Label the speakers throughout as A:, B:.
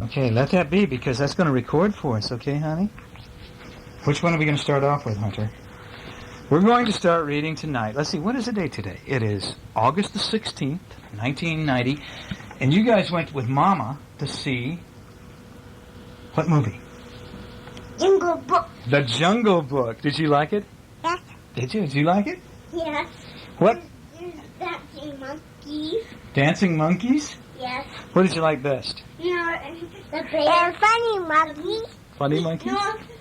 A: Okay, let that be, because that's going to record for us, okay, honey? Which one are we going to start off with, Hunter? We're going to start reading tonight. Let's see, what is the date today? It is August the 16th, 1990, and you guys went with Mama to see what movie?
B: Jungle Book.
A: The Jungle Book. Did you like it?
B: Yes.
A: Did you? Did you like it?
B: Yes.
A: What?
B: There's dancing monkeys.
A: Dancing monkeys?
B: Yes.
A: What did you like best?
B: No, the bear. Funny monkeys.
A: Funny monkeys?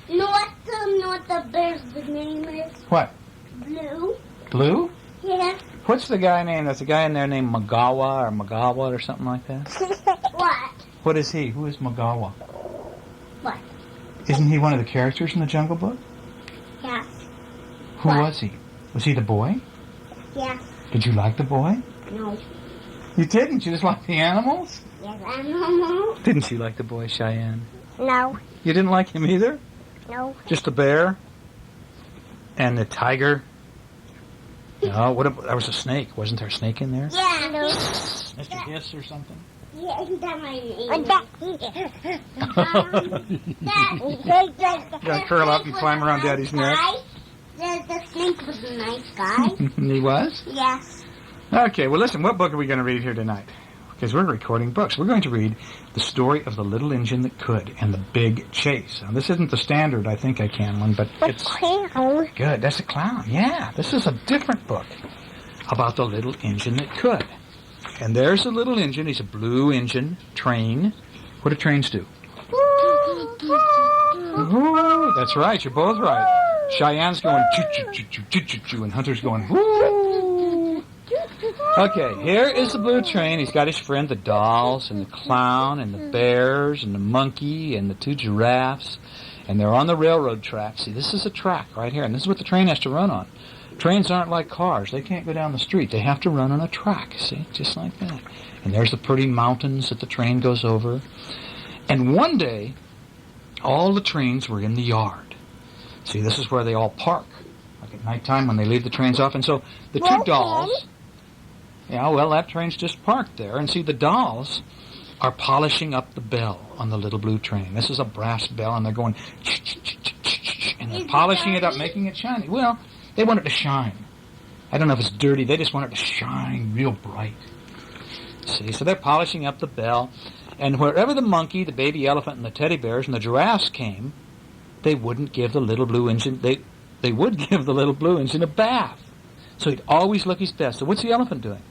B: No, what the bear's name is?
A: What?
B: Blue.
A: Blue?
B: Yes.
A: What's the guy named? There's a guy in there named Magawa or something like that.
B: What?
A: What is he? Who is Magawa?
B: What?
A: Isn't he one of the characters in the Jungle Book?
B: Yes.
A: Who was he? Was he the boy?
B: Yes.
A: Did you like the boy?
B: No.
A: You didn't? You just liked the animals?
B: Yes, animals.
A: Didn't you like the boy, Cheyenne?
B: No.
A: You didn't like him either?
B: No.
A: Just the bear? And the tiger? No, there was a snake. Wasn't there a snake in there?
B: Yeah. No.
A: Mr. Hiss or something?
B: Yeah, isn't that my name?
A: You gotta curl up and climb around Daddy's neck.
B: The snake was a nice guy.
A: He was?
B: Yes.
A: Okay, well listen, what book are we going to read here tonight? Because we're recording books. We're going to read The Story of the Little Engine That Could and the Big Chase. Now, this isn't the standard I think I can one, but it's
B: clown.
A: Good. That's a clown. Yeah, this is a different book about the little engine that could. And there's a little engine. He's a blue engine train. What do trains do? Woo. That's right. You're both right. Cheyenne's going choo-choo-choo-choo-choo-choo, and Hunter's going woo. Okay, here is the blue train. He's got his friend, the dolls, and the clown, and the bears, and the monkey, and the two giraffes. And they're on the railroad track. See, this is a track right here, and this is what the train has to run on. Trains aren't like cars. They can't go down the street. They have to run on a track, see, just like that. And there's the pretty mountains that the train goes over. And one day, all the trains were in the yard. See, this is where they all park, like at nighttime when they leave the trains off. And so the two dolls, yeah, well, that train's just parked there. And see, the dolls are polishing up the bell on the little blue train. This is a brass bell, and they're going, and they're polishing it up, making it shiny. Well, they want it to shine. I don't know if it's dirty. They just want it to shine real bright. See, so they're polishing up the bell. And wherever the monkey, the baby elephant, and the teddy bears, and the giraffes came, they wouldn't give the little blue engine, they would give the little blue engine a bath. So he'd always look his best. So what's the elephant doing?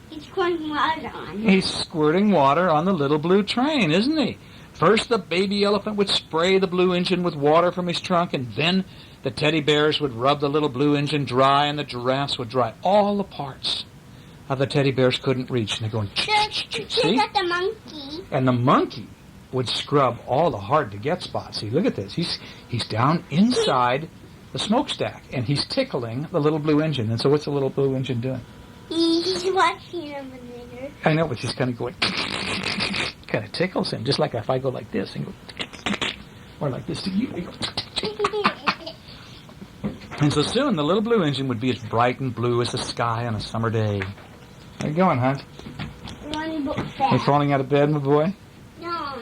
B: He's squirting water on it.
A: He's squirting water on the little blue train, isn't he? First the baby elephant would spray the blue engine with water from his trunk, and then the teddy bears would rub the little blue engine dry, and the giraffes would dry. All the parts of the teddy bears couldn't reach. And they're going, see?
B: Look at the monkey.
A: And the monkey would scrub all the hard-to-get spots. See, look at this. He's down inside the smokestack, and he's tickling the little blue engine. And so what's the little blue engine doing?
B: He's watching him later.
A: I know, but he's kind of going, kind of tickles him, just like if I go like this and go, or like this to you. They go, and so soon the little blue engine would be as bright and blue as the sky on a summer day. How you going, Hunt?
B: One book
A: Are you falling out of bed, my boy?
B: No,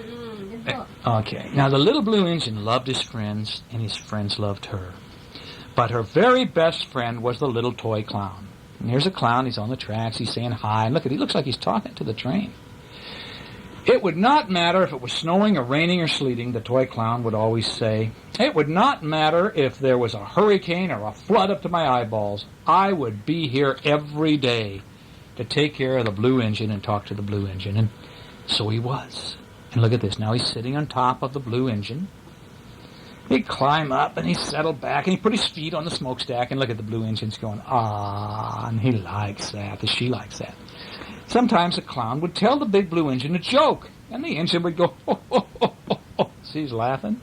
B: the book.
A: Okay. Now, the little blue engine loved his friends, and his friends loved her. But her very best friend was the little toy clown. And here's a clown. He's on the tracks. He's saying hi. And look, he looks like he's talking to the train. It would not matter if it was snowing or raining or sleeting, the toy clown would always say. It would not matter if there was a hurricane or a flood up to my eyeballs. I would be here every day to take care of the blue engine and talk to the blue engine. And so he was. And look at this. Now he's sitting on top of the blue engine. He'd climb up and he'd settle back and he'd put his feet on the smokestack and look at the blue engine's going, ah, and he likes that, and she likes that. Sometimes the clown would tell the big blue engine a joke, and the engine would go, ho, ho, ho, ho, ho. See, he's laughing.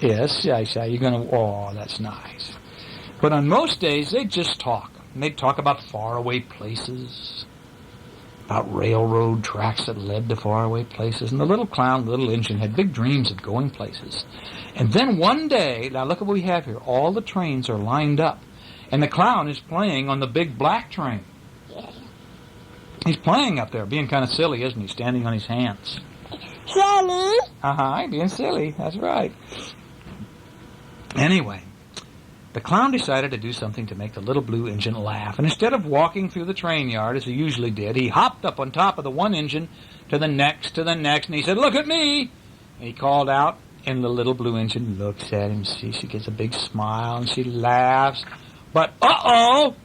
A: Yes, you're going to, oh, that's nice. But on most days, they'd just talk. And they'd talk about faraway places, about railroad tracks that led to faraway places. And the little clown, the little engine, had big dreams of going places. And then one day, now look at what we have here. All the trains are lined up. And the clown is playing on the big black train. He's playing up there, being kind of silly, isn't he? Standing on his hands.
B: Silly.
A: Being silly. That's right. Anyway, the clown decided to do something to make the little blue engine laugh. And instead of walking through the train yard as he usually did, he hopped up on top of the one engine to the next, and he said, "Look at me!" And he called out, and the little blue engine looks at him. See, she gets a big smile, and she laughs. But, uh-oh!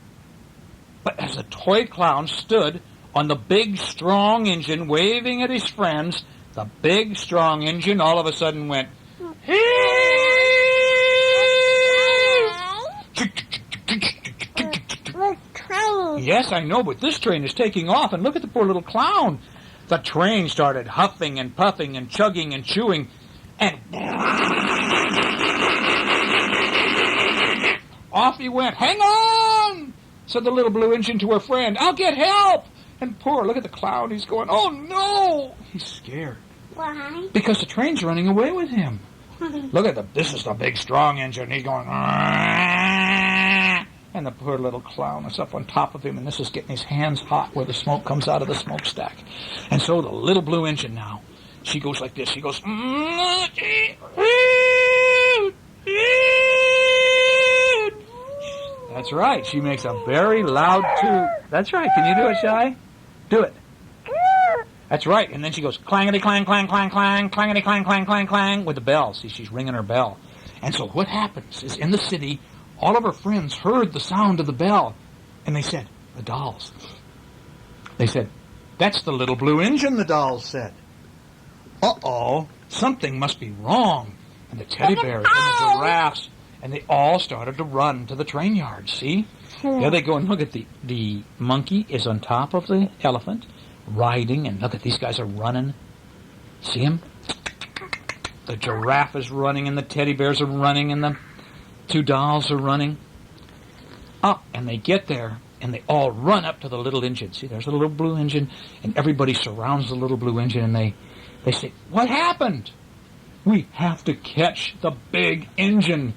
A: But as the toy clown stood on the big, strong engine, waving at his friends, the big, strong engine all of a sudden went, "Hee!"
B: Look, train.
A: Yes, I know, but this train is taking off, and look at the poor little clown. The train started huffing and puffing and chugging and chewing, and off he went. "Hang on!" said the little blue engine to her friend. "I'll get help!" And poor, look at the clown. He's going, "Oh, no!" He's scared.
B: Why?
A: Because the train's running away with him. Look at this is the big, strong engine. He's going, "Aah!" And the poor little clown is up on top of him, and this is getting his hands hot where the smoke comes out of the smokestack. And so the little blue engine now, she goes like this. She goes, that's right. She makes a very loud toot. That's right. Can you do it, Shy? Do it. That's right. And then she goes, clangety, clang, clang, clang, clang, clangety, clang, clang, clang, clang, with the bell. See, she's ringing her bell. And so what happens is in the city, all of her friends heard the sound of the bell. And they said, the dolls. They said, "That's the little blue engine," the dolls said. Uh-oh, something must be wrong. And the teddy bears and the giraffes, and they all started to run to the train yard, see? There they go, and look at the monkey is on top of the elephant, riding, and look at these guys are running. See him? The giraffe is running, and the teddy bears are running, and the two dolls are running. Oh, and they get there, and they all run up to the little engine. See, there's a little blue engine, and everybody surrounds the little blue engine, and they say, "What happened?" "We have to catch the big engine,"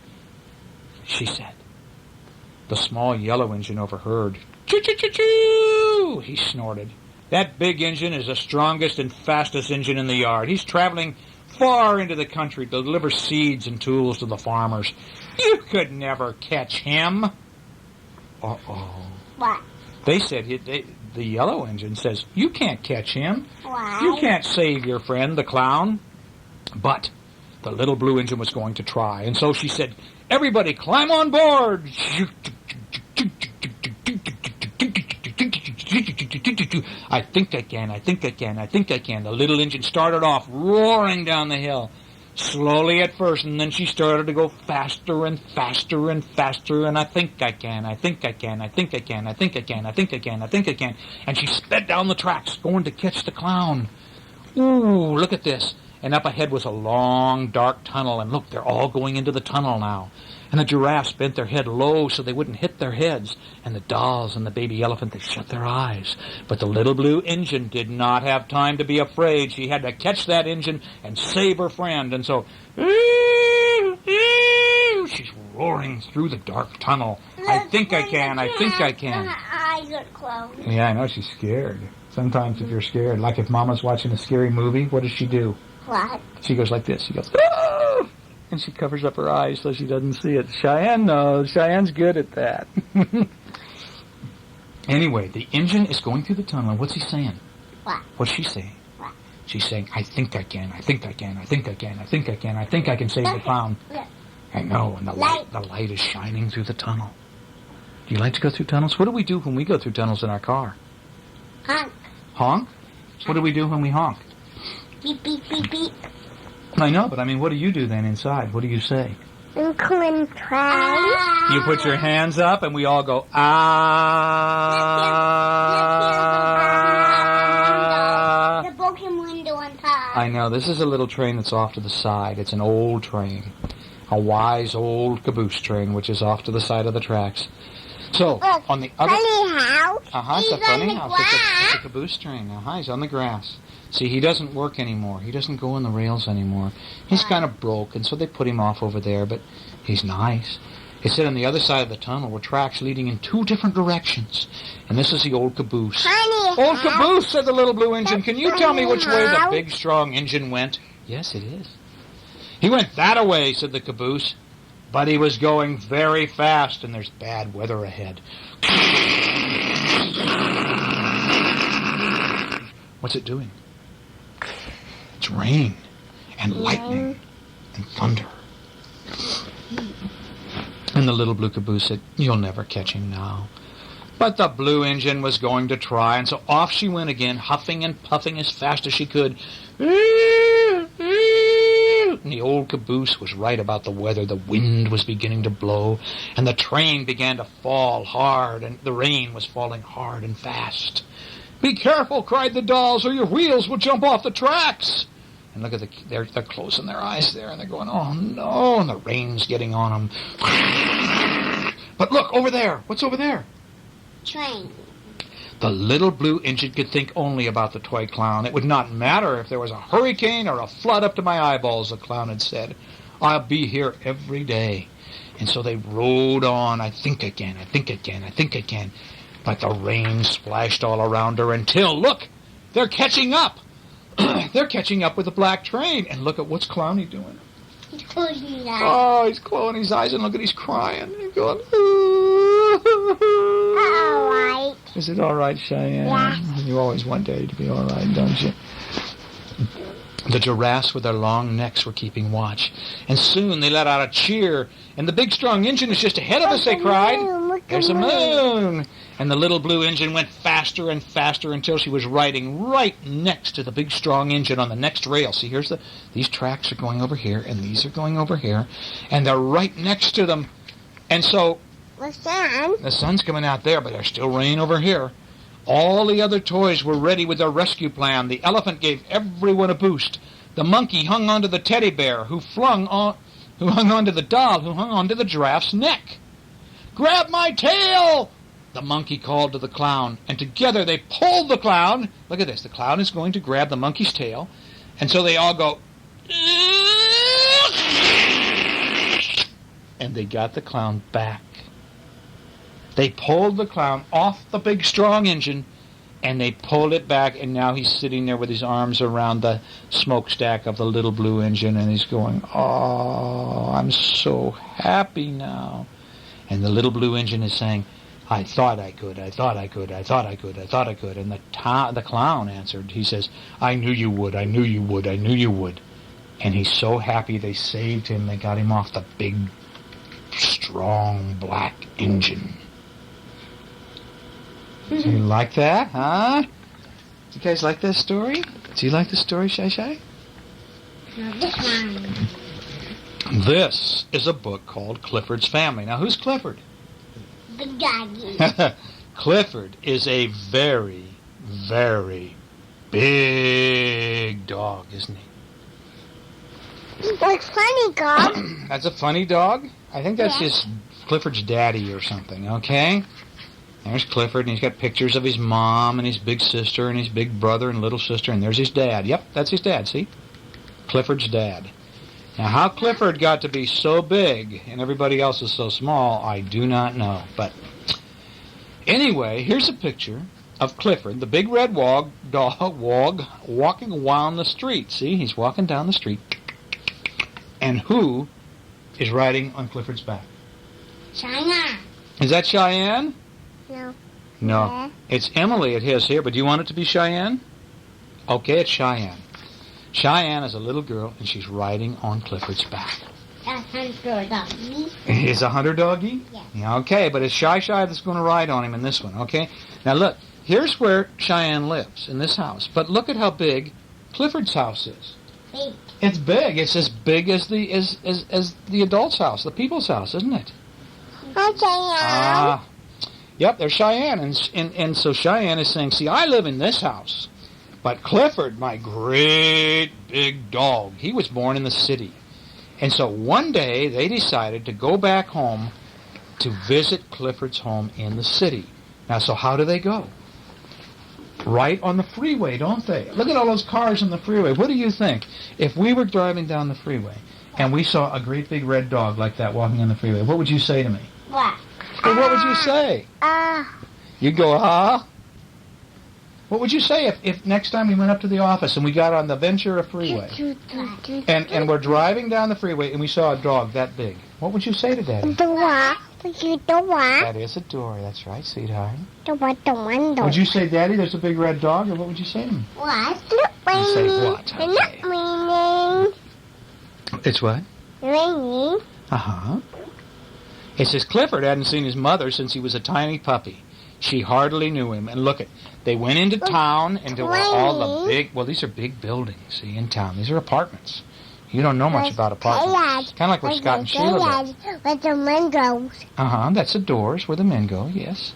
A: she said. The small yellow engine overheard. "Choo-choo-choo-choo!" he snorted. "That big engine is the strongest and fastest engine in the yard. He's traveling far into the country to deliver seeds and tools to the farmers. You could never catch him." Uh-oh.
B: What?
A: They said, the yellow engine says, "You can't catch him.
B: Why?
A: You can't save your friend, the clown." But the little blue engine was going to try, and so she said, "Everybody climb on board." "I think I can, I think I can, I think I can." The little engine started off roaring down the hill, slowly at first, and then she started to go faster and faster and faster, and "I think I can, I think I can, I think I can, I think I can, I think I can, I think I can." And she sped down the tracks, going to catch the clown. Ooh, look at this. And up ahead was a long, dark tunnel, and look, they're all going into the tunnel now. And the giraffes bent their head low so they wouldn't hit their heads. And the dolls and the baby elephant, they shut their eyes. But the little blue engine did not have time to be afraid. She had to catch that engine and save her friend. And so, she's roaring through the dark tunnel. "I think I can, I think I can."
B: Her eyes are closed.
A: Yeah, I know, she's scared. Sometimes if you're scared, like if Mama's watching a scary movie, what does she do?
B: What?
A: She goes like this. She goes, "Ah!" And she covers up her eyes so she doesn't see it. Cheyenne knows. Cheyenne's good at that. Anyway, the engine is going through the tunnel. What's he saying?
B: What?
A: What's she saying?
B: What?
A: She's saying, "I think I can, I think I can, I think I can, I think I can, I think I can save the clown."
B: Look.
A: I know, and the light is shining through the tunnel. Do you like to go through tunnels? What do we do when we go through tunnels in our car?
B: Honk.
A: Honk? What do we do when we honk?
B: Beep, beep, beep, beep.
A: I know, but I mean, what do you do then inside? What do you say?
B: Clean try.
A: You put your hands up, and we all go, "Ah."
B: The broken window on top.
A: I know, this is a little train that's off to the side. It's an old train. A wise old caboose train, which is off to the side of the tracks. So,
B: Look,
A: on the other...
B: funny house.
A: It's a
B: He's
A: funny
B: on the
A: house.
B: grass.
A: It's a caboose train. He's on the grass. See, he doesn't work anymore. He doesn't go on the rails anymore. He's kind of broke, and so they put him off over there, but he's nice. It said on the other side of the tunnel were tracks leading in two different directions. And this is the old caboose.
B: Funny
A: Old caboose, said the little blue engine. Can you tell me which way the big, strong engine went? Yes, it is. He went that-a-way, said the caboose. But he was going very fast, and there's bad weather ahead. What's it doing? It's rain and lightning and thunder. And the little blue caboose said, you'll never catch him now. But the blue engine was going to try, and so off she went again, huffing and puffing as fast as she could. And the old caboose was right about the weather. The wind was beginning to blow, and the train began to fall hard, and the rain was falling hard and fast. Be careful, cried the dolls, or your wheels will jump off the tracks. And look at they're closing their eyes there, and they're going, oh no, and the rain's getting on them. But look, over there. What's over there?
B: Train.
A: The little blue engine could think only about the toy clown. It would not matter if there was a hurricane or a flood up to my eyeballs, the clown had said. I'll be here every day. And so they rode on. I think again. But the rain splashed all around her until, look, they're catching up. They're catching up with the black train. And look at what's Clowny doing.
B: He's closing his eyes.
A: Oh, he's closing his eyes, and look at he's crying. He's going,
B: All right.
A: Is it all right, Cheyenne?
B: Yeah.
A: You always want Daddy to be all right, don't you? The giraffes with their long necks were keeping watch. And soon they let out a cheer. And the big, strong engine is just ahead of us, they cried. There's a moon. And the little blue engine went faster and faster until she was riding right next to the big, strong engine on the next rail. See, these tracks are going over here, and these are going over here. And they're right next to them. And so the sun's coming out there, but there's still rain over here. All the other toys were ready with their rescue plan. The elephant gave everyone a boost. The monkey hung onto the teddy bear, who hung onto the doll, who hung onto the giraffe's neck. Grab my tail! The monkey called to the clown, and together they pulled the clown. Look at this. The clown is going to grab the monkey's tail, and so they all go, and they got the clown back. They pulled the clown off the big, strong engine, and they pulled it back, and now he's sitting there with his arms around the smokestack of the little blue engine, and he's going, oh, I'm so happy now. And the little blue engine is saying, I thought I could. And the clown answered, he says, I knew you would. And he's so happy they saved him. They got him off the big, strong, black engine. Do you like that, huh? Do you guys like this story? Do you like the story, Shy Shy?
B: No, this one.
A: This is a book called Clifford's Family. Now, who's Clifford?
B: The doggy.
A: Clifford is a very, very big dog, isn't he?
B: He's a funny dog.
A: That's a funny dog? I think that's just Clifford's daddy or something, okay? There's Clifford, and he's got pictures of his mom and his big sister and his big brother and little sister, and there's his dad. Yep, that's his dad, see? Clifford's dad. Now, how Clifford got to be so big and everybody else is so small, I do not know. But anyway, here's a picture of Clifford, the big red dog, walking down the street. See, he's walking down the street. And who is riding on Clifford's back?
B: China.
A: Is that Cheyenne?
B: No.
A: No.
B: Yeah.
A: It's Emily, it is here, but do you want it to be Cheyenne? Okay, it's Cheyenne. Cheyenne is a little girl, and she's riding on Clifford's back.
B: A hunter doggy.
A: Is a hunter doggy?
B: Yes.
A: Yeah, okay, but it's Shy that's going to ride on him in this one, okay? Now look, here's where Cheyenne lives, in this house. But look at how big Clifford's house is.
B: Big.
A: It's big. It's as big as the adult's house, the people's house, isn't it?
B: Okay.
A: Yep, there's Cheyenne. And so Cheyenne is saying, see, I live in this house. But Clifford, my great big dog, he was born in the city. And so one day they decided to go back home to visit Clifford's home in the city. Now, so how do they go? Right on the freeway, don't they? Look at all those cars on the freeway. What do you think? If we were driving down the freeway and we saw a great big red dog like that walking on the freeway, what would you say to me?
B: What?
A: Well, what would you say? You'd go, huh? What would you say if next time we went up to the office and we got on the Ventura Freeway and we're driving down the freeway and we saw a dog that big? What would you say to Daddy?
C: Door.
A: That is a door. That's right, sweetheart.
C: The window.
A: Would you say, Daddy, there's a big red dog, or what would you say to me?
C: What?
A: You say what?
C: It's not raining.
A: It's what?
C: Raining.
A: Uh-huh. It says Clifford hadn't seen his mother since he was a tiny puppy. She hardly knew him. And look, they went into town, and there were all the big, well, these are big buildings, see, in town. These are apartments. You don't know much about apartments. Kind of like where Scott and Sheila live.
C: Where the windows.
A: Uh-huh, that's the doors where the men go, yes.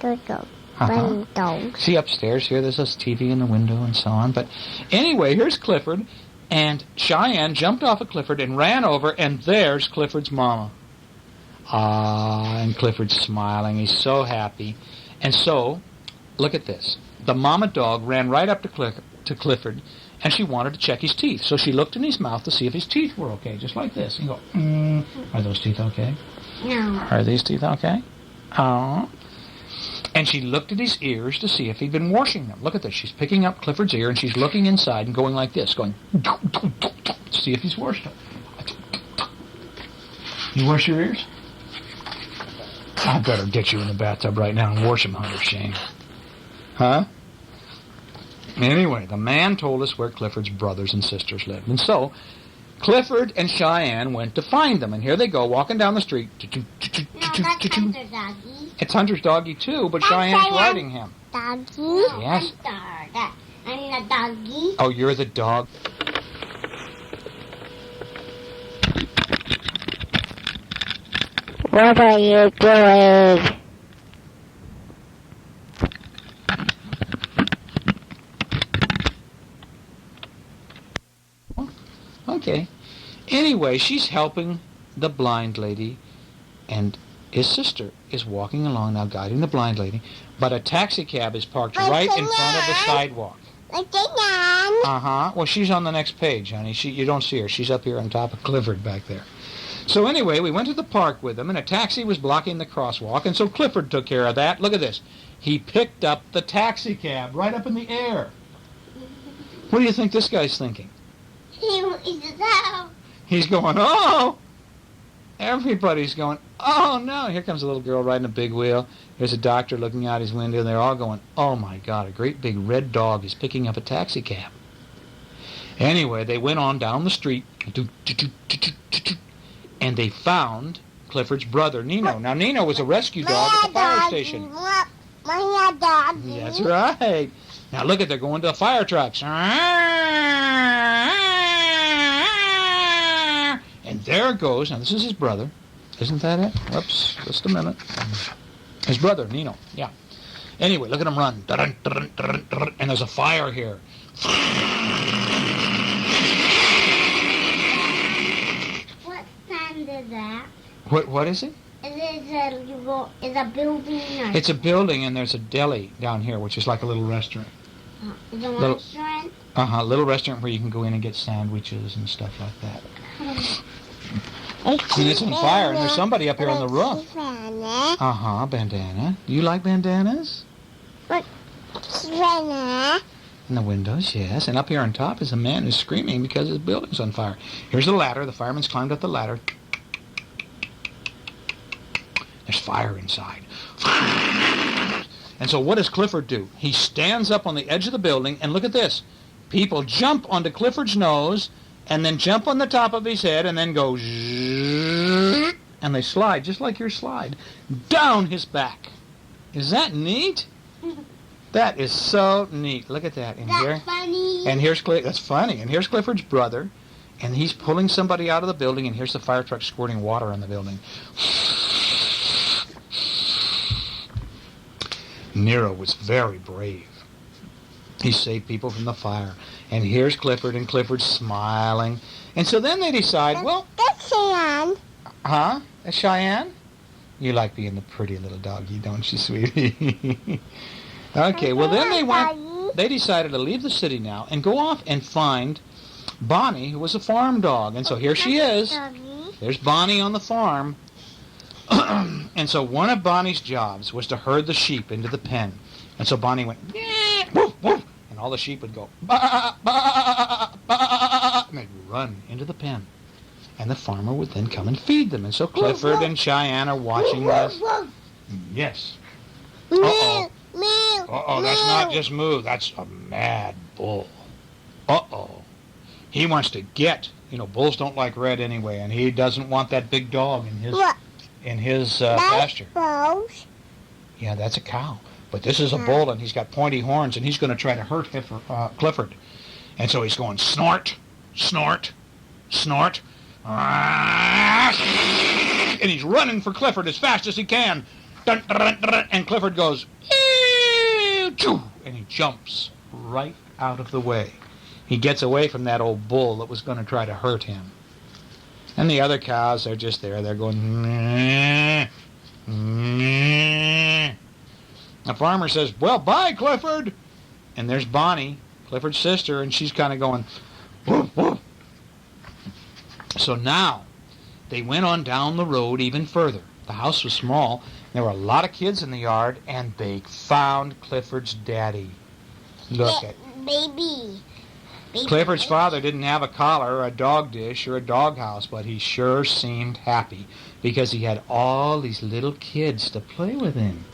C: Windows.
A: See, upstairs here, there's this TV in the window and so on. But anyway, here's Clifford, and Cheyenne jumped off of Clifford and ran over, and there's Clifford's mama. And Clifford's smiling. He's so happy. And so, look at this. The mama dog ran right up to Clifford, and she wanted to check his teeth. So she looked in his mouth to see if his teeth were okay, just like this. And go, are those teeth okay?
C: No.
A: Are these teeth okay? Oh. And she looked at his ears to see if he'd been washing them. Look at this. She's picking up Clifford's ear, and she's looking inside and going like this, going, to see if he's washed them. You wash your ears? I better get you in the bathtub right now and wash them, Hunter Shane. Huh? Anyway, the man told us where Clifford's brothers and sisters lived. And so, Clifford and Cheyenne went to find them. And here they go, walking down the street.
B: No, that's Hunter's doggy.
A: It's Hunter's doggy, too, but Cheyenne's riding him.
C: Doggy?
A: Yes.
B: I'm the doggy.
A: Oh, you're the dog.
C: What are you doing?
A: Okay. Anyway, she's helping the blind lady, and his sister is walking along now, guiding the blind lady, but a taxi cab is parked right in front of the sidewalk. Uh-huh. Well, she's on the next page, honey. You don't see her. She's up here on top of Clifford back there. So anyway, we went to the park with them, and a taxi was blocking the crosswalk, and so Clifford took care of that. Look at this. He picked up the taxi cab right up in the air. What do you think this guy's thinking? He's going, oh! Everybody's going, oh, no. Here comes a little girl riding a big wheel. There's a doctor looking out his window, and they're all going, oh, my God, a great big red dog is picking up a taxi cab. Anyway, they went on down the street, and they found Clifford's brother, Nino. Now, Nino was a rescue dog at the fire station. That's right. Now, look at, they're going to the fire trucks. And there goes, now this is his brother. Isn't that it? Whoops, just a minute. His brother, Nino, yeah. Anyway, look at him run. And there's a fire here.
B: What kind is that?
A: What is it?
B: Is a building? Or
A: It's a building, and there's a deli down here, which is like a little restaurant.
B: is a
A: Little-
B: restaurant?
A: Uh-huh, little restaurant where you can go in and get sandwiches and stuff like that. And it's on fire, and there's somebody up here on the roof. Uh-huh, bandana. Do you like bandanas? In the windows, yes. And up here on top is a man who's screaming because his building's on fire. Here's the ladder. The fireman's climbed up the ladder. There's fire inside. And so what does Clifford do? He stands up on the edge of the building, and look at this. People jump onto Clifford's nose, and then jump on the top of his head, and then go zzzz, and they slide, just like your slide, down his back. Is that neat? That is so neat. Look at that. And
B: That's funny.
A: And here's that's funny. And here's Clifford's brother, and he's pulling somebody out of the building, and here's the fire truck squirting water on the building. Nero was very brave. He saved people from the fire. And here's Clifford, and Clifford's smiling. And so then they decide, well...
C: That's Cheyenne.
A: Huh? That's Cheyenne? You like being the pretty little doggy, don't you, sweetie? Okay, well then they decided to leave the city now and go off and find Bonnie, who was a farm dog. And so here she is. There's Bonnie on the farm. And so one of Bonnie's jobs was to herd the sheep into the pen. And so Bonnie went, woof, woof. And and all the sheep would go, bah, bah, bah, and they'd run into the pen. And the farmer would then come and feed them. And so Clifford and Cheyenne are watching this. Yes. Uh-oh. Uh-oh, that's not just Moo. That's a mad bull. Uh-oh. He wants to get. Bulls don't like red anyway, and he doesn't want that big dog in his pasture. Yeah, that's a cow. But this is a bull, and he's got pointy horns, and he's going to try to hurt Clifford. And so he's going snort, snort, snort. And he's running for Clifford as fast as he can. Dun, dun, dun, and Clifford goes, and he jumps right out of the way. He gets away from that old bull that was going to try to hurt him. And the other cows, they're just there. They're going, meh, meh. The farmer says, well, bye, Clifford. And there's Bonnie, Clifford's sister, and she's kind of going, woof, woof. So now, they went on down the road even further. The house was small. There were a lot of kids in the yard, and they found Clifford's daddy. Look at
C: Baby.
A: Clifford's father didn't have a collar or a dog dish or a doghouse, but he sure seemed happy because he had all these little kids to play with him.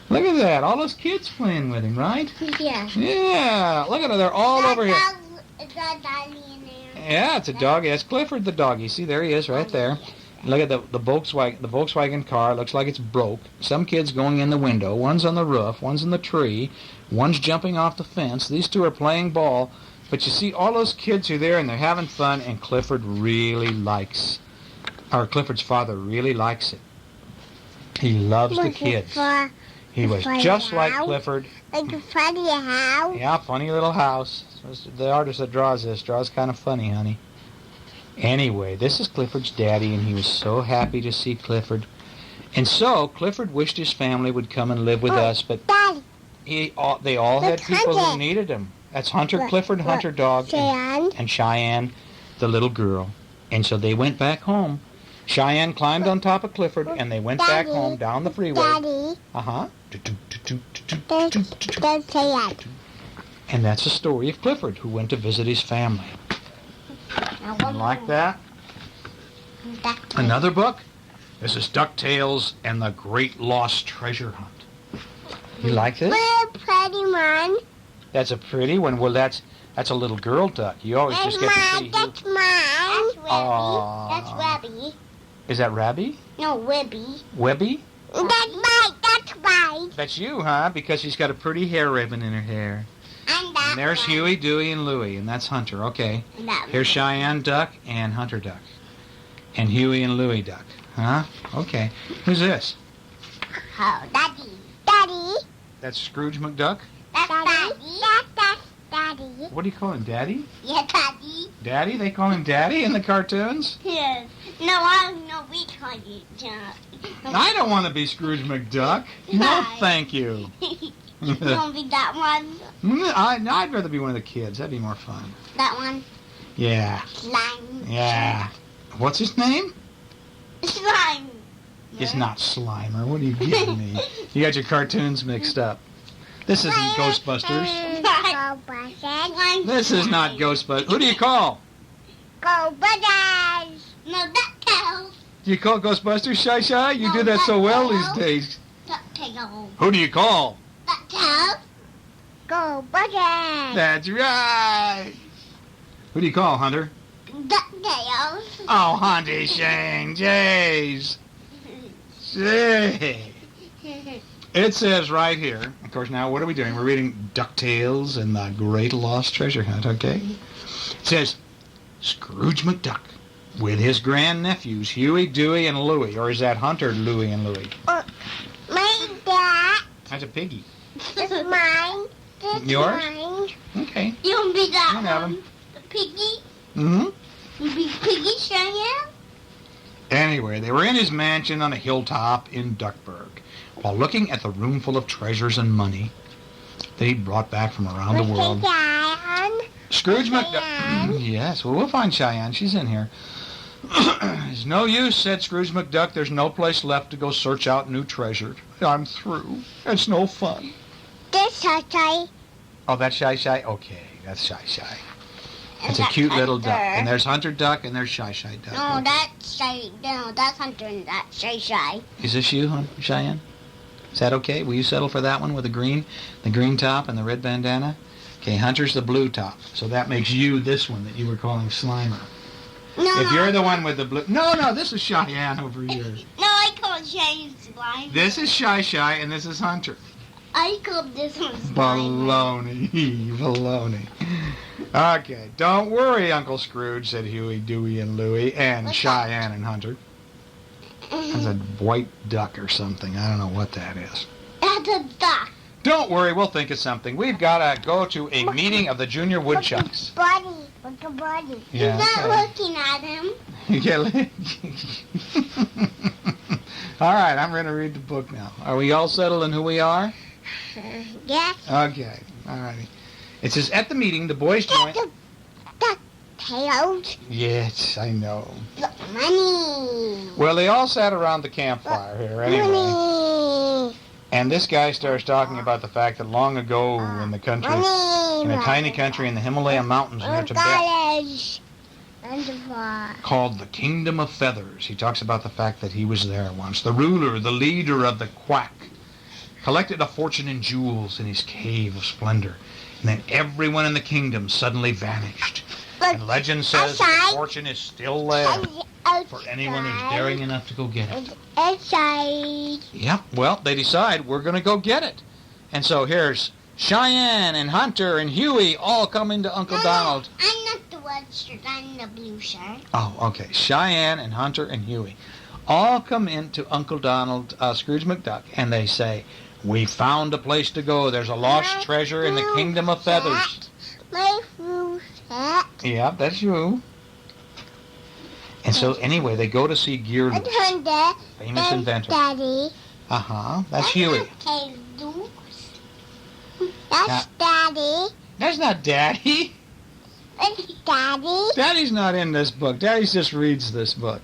A: Look at that, all those kids playing with him, right?
C: Yeah.
A: Yeah, look at them, they're all over here.
C: Is that doggy in there?
A: Yeah, it's a doggy. It's Clifford the doggy. See, there he is right there. Look at the Volkswagen car. Looks like it's broke. Some kid's going in the window. One's on the roof. One's in the tree. One's jumping off the fence. These two are playing ball. But you see, all those kids are there, and they're having fun, and Clifford's father really likes it. He loves the kids. He was just like Clifford.
C: Like a funny house?
A: Yeah, funny little house. The artist that draws this draws kind of funny, honey. Anyway, this is Clifford's daddy, and he was so happy to see Clifford. And so, Clifford wished his family would come and live with us, but
C: Daddy.
A: they all had people
C: Hunter.
A: who needed him. That's Hunter, Clifford, Hunter dog, and Cheyenne, the little girl. And so they went back home. Cheyenne climbed on top of Clifford, and they went back home down the freeway.
C: Daddy.
A: Uh-huh.
C: Don't say that.
A: And that's the story of Clifford, who went to visit his family. You like that? Another book? This is DuckTales and the Great Lost Treasure Hunt. You like this?
C: What a pretty one.
A: That's a pretty one. Well, that's a little girl duck. You always just get to see
C: That's
A: who.
C: mine. That's
A: Aw.
C: Webby. That's Webby.
A: Is that Rabby?
C: No, Webby.
A: Webby?
C: That's mine. That's mine.
A: That's you, huh? Because she's got a pretty hair ribbon in her hair. And there's
C: one.
A: Huey, Dewey, and Louie, and that's Hunter. Okay. Here's Cheyenne Duck and Hunter Duck. And Huey and Louie Duck. Huh? Okay. Who's this?
C: Oh, Daddy. Daddy.
A: That's Scrooge McDuck?
C: That's Daddy. That's Daddy.
A: What do you call him, Daddy?
C: Yeah, Daddy.
A: Daddy? They call him Daddy in the cartoons?
C: Yes. No, we call you Daddy.
A: I don't want to be Scrooge McDuck. No,
C: Why?
A: thank you.
C: You want to be that one?
A: I'd rather be one of the kids. That'd be more fun.
C: That one?
A: Yeah.
C: Slime.
A: Yeah. What's his name?
C: Slime.
A: It's not Slimer. What are you giving me? You got your cartoons mixed up. This isn't Ghostbusters.
C: Ghostbusters.
A: This is not Ghostbusters. Who do you call?
C: Ghostbusters. No, DuckTales.
A: Do you call Ghostbusters Shy Shy? You do that so well these days.
C: DuckTales.
A: Who do you call?
C: DuckTales. Ghostbusters.
A: That's right. Who do you call, Hunter?
C: DuckTales.
A: Oh, Hunty Shane, jeez. Gee. It says right here, of course, now what are we doing? We're reading DuckTales and the Great Lost Treasure Hunt, okay? It says, Scrooge McDuck with his grandnephews, Huey, Dewey, and Louie. Or is that Hunter, Louie, and Louie?
C: My dad.
A: That's a piggy.
C: It's mine. It's
A: Yours?
C: mine.
A: Okay.
C: You want to be that
A: You can have
C: one?
A: him.
C: The piggy?
A: Mm-hmm.
C: You be Piggy Cheyenne?
A: Anyway, they were in his mansion on a hilltop in Duckburg. While looking at the room full of treasures and money that he brought back from around the world. Scrooge McDuck. Yes, well, we'll find Cheyenne. She's in here. It's no use, said Scrooge McDuck. There's no place left to go search out new treasure. I'm through. It's no fun.
C: This Saturday.
A: Oh, that's Shy Shy? Okay, that's Shy Shy.
C: And
A: It's a
C: that's
A: cute little duck.
C: Hunter.
A: And there's Hunter Duck and there's Shy Shy Duck.
C: No,
A: Okay.
C: that's Shy. No, that's Hunter and that's Shy Shy.
A: Is this you, Cheyenne? Is that okay? Will you settle for that one with the green top and the red bandana? Okay, Hunter's the blue top. So that makes you this one that you were calling Slimer.
C: No,
A: If you're the one with the blue... No, this is Cheyenne over here.
C: No, I called Shy Slime.
A: This is Shy Shy and this is Hunter.
C: I called this one Slime.
A: Baloney. Okay, don't worry, Uncle Scrooge, said Huey, Dewey, and Louie, and
C: What's
A: Cheyenne and Hunter. That's a white duck or something. I don't know what that is.
C: That's a duck.
A: Don't worry, we'll think of something. We've got to go to a meeting of the Junior Woodchucks.
C: Buddy. Look at Buddy.
A: Yeah,
C: He's not
A: okay.
C: looking at him.
A: All right, I'm going to read the book now. Are we all settled on who we are?
C: Yes.
A: Okay, all righty. It says, at the meeting, the boys joined...
C: DuckTales.
A: Yes, I know.
C: Money.
A: Well, they all sat around the campfire here anyway.
C: Money.
A: And this guy starts talking about the fact that long ago in the country, in a tiny country in the Himalayan mountains near Tibet,
C: College.
A: called the Kingdom of Feathers. He talks about the fact that he was there once. The ruler, the leader of the quack, collected a fortune in jewels in his cave of splendor. And then everyone in the kingdom suddenly vanished. And legend says the fortune is still there for anyone who's daring enough to go get it.
C: Outside.
A: Yep, well, they decide we're going to go get it. And so here's Cheyenne and Hunter and Huey all coming to Uncle Donald.
C: I'm not the red shirt, I'm the blue shirt.
A: Oh, okay. Cheyenne and Hunter and Huey all come into Uncle Donald, Scrooge McDuck, and they say, we found a place to go. There's a lost treasure in the Kingdom of Feathers.
C: My blue shirt.
A: Yeah, that's you. And so anyway, they go to see Gearloose, famous inventor.
C: Daddy.
A: Uh-huh, that's Huey.
C: Okay, that's Daddy.
A: That's not Daddy.
C: That's Daddy.
A: Daddy's not in this book. Daddy just reads this book.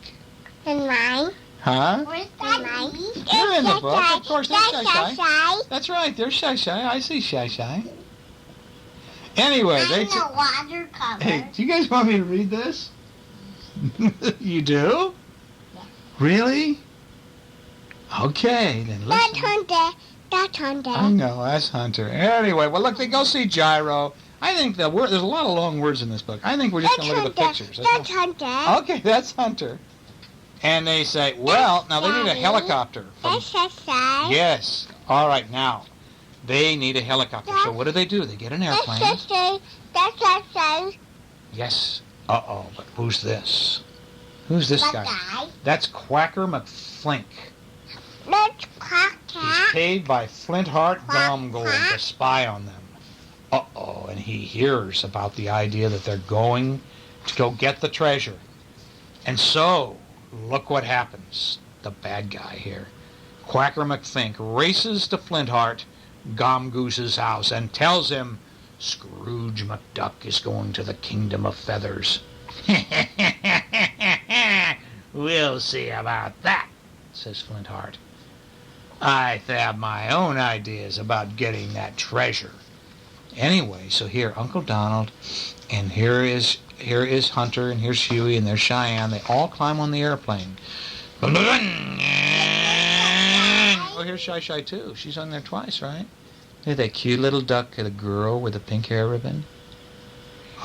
C: And mine.
A: Huh?
C: Where's Daddy?
A: You're in the book. Of course, there's Shy Shy.
C: Shy.
A: That's right, there's Shy Shy. I see Shy Shy. Anyway,
C: I'm the water cover.
A: Hey, do you guys want me to read this? You do?
C: Yeah.
A: Really? Okay, then
C: That's
A: listen.
C: Hunter. That's Hunter.
A: I know, that's Hunter. Anyway, well, look, they go see Gyro. I think there's a lot of long words in this book. I think we're just going to look at the pictures.
C: That's Hunter.
A: Okay, that's Hunter. And they say, well, now they need a helicopter.
C: That's Shy.
A: Yes. All right, now, they need a helicopter. So what do? They get an airplane.
C: That's Shy.
A: Yes. Uh-oh, but who's this? Who's this guy? That's Quacker McFlink.
C: That's
A: He's
C: Quacker.
A: paid by Flintheart Domgold to spy on them. Uh-oh, and he hears about the idea that they're going to go get the treasure. And so, look what happens. The bad guy here. Quacker McFink races to Flintheart, Gomgoose's house, and tells him Scrooge McDuck is going to the Kingdom of Feathers. We'll see about that, says Flintheart. I have my own ideas about getting that treasure. Anyway, so here, Uncle Donald, and here is Hunter, and here's Huey, and there's Cheyenne. They all climb on the airplane. Oh, here's Shy Shy, too. She's on there twice, right? Look at that cute little duck, the girl with the pink hair ribbon.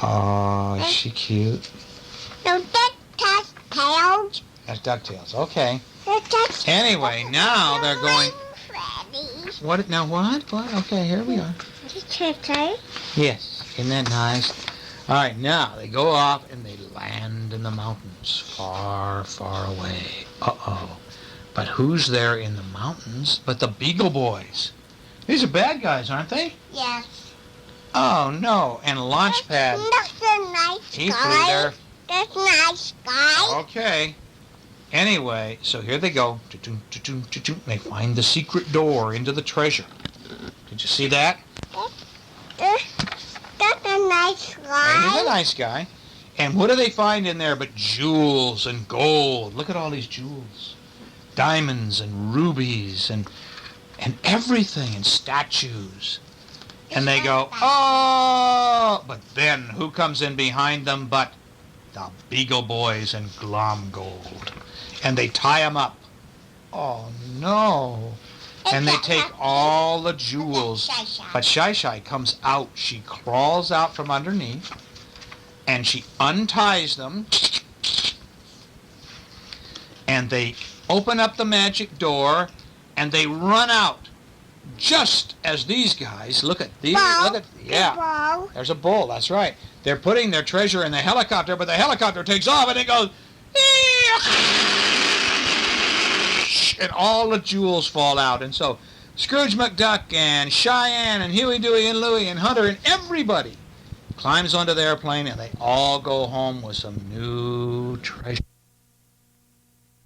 A: Oh, is she cute?
C: No, that's DuckTales.
A: That's DuckTales. Okay.
C: That's
A: Anyway, now they're going...
C: Freddy.
A: What? Now what? What? Okay, here we are. Yes. Isn't that nice? All right, now they go off and they land in the mountains far, far away. Uh-oh. But who's there in the mountains but the Beagle Boys? These are bad guys, aren't they?
C: Yes.
A: Oh, no. And Launchpad.
C: That's a nice
A: He flew
C: guy.
A: there.
C: That's nice guy.
A: Okay. Anyway, so here they go. They find the secret door into the treasure. Did you see that?
C: That's a nice
A: He's
C: guy.
A: a nice guy. And what do they find in there but jewels and gold? Look at all these jewels. Diamonds and rubies and everything, and statues. And they go, oh! But then who comes in behind them but the Beagle Boys and Glomgold? And they tie him up. Oh, no. And they take all the jewels. But Shy Shy comes out. She crawls out from underneath. And she unties them. And they open up the magic door. And they run out. Just as these guys, look at these, yeah, there's a bull, that's right. They're putting their treasure in the helicopter, but the helicopter takes off and it goes, and all the jewels fall out. And so Scrooge McDuck and Cheyenne and Huey, Dewey and Louie and Hunter and everybody climbs onto the airplane and they all go home with some new treasure.